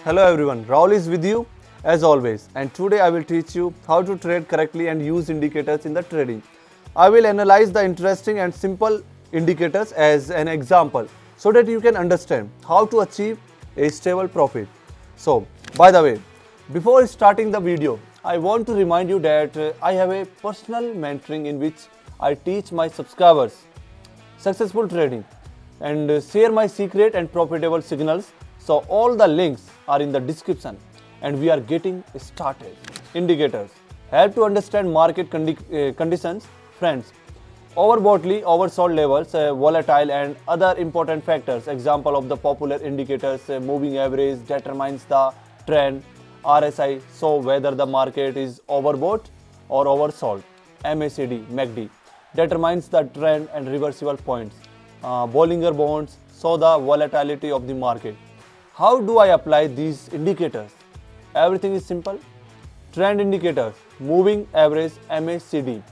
Hello everyone, Rahul is with you as always, and today I will teach you how to trade correctly and use indicators in the trading. I will analyze the interesting and simple indicators as an example so that you can understand how to achieve a stable profit. So, by the way, before starting the video, I want to remind you that I have a personal mentoring in which I teach my subscribers successful trading and share my secret and profitable signals. So all the links are in the description and we are getting started. Indicators help to understand market conditions, friends. Overbought, oversold levels, volatile and other important factors. Example of the popular indicators, moving average determines the trend, RSI show whether the market is overbought or oversold, MACD determines the trend and reversible points. Bollinger Bands show the volatility of the market. How do I apply these indicators? Everything is simple. Trend indicators, moving average, MACD.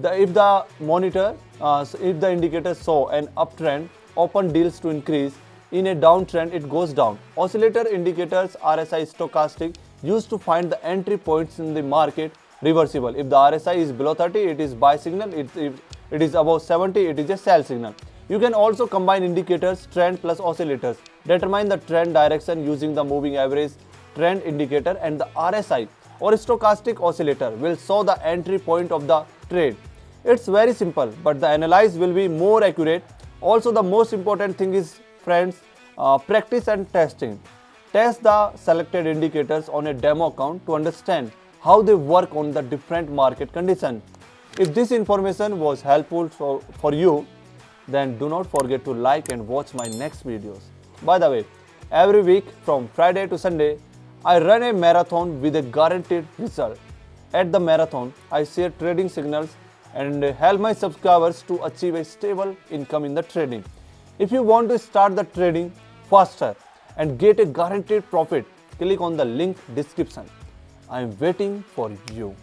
If the indicators show an uptrend, open deals to increase. In a downtrend, it goes down. Oscillator indicators, RSI, Stochastic, used to find the entry points in the market. Reversible. If the RSI is below 30, it is buy signal. If it is above 70, it is a sell signal. You can also combine indicators, trend plus oscillators. Determine the trend direction using the moving average trend indicator, and the RSI or stochastic oscillator will show the entry point of the trade. It's very simple, but the analysis will be more accurate. Also, the most important thing is, friends, practice and testing. Test the selected indicators on a demo account to understand how they work on the different market conditions. If this information was helpful for you, then do not forget to like and watch my next videos. By the way, every week from Friday to Sunday, I run a marathon with a guaranteed result. At the marathon, I share trading signals and help my subscribers to achieve a stable income in the trading. If you want to start the trading faster and get a guaranteed profit, click on the link description. I am waiting for you.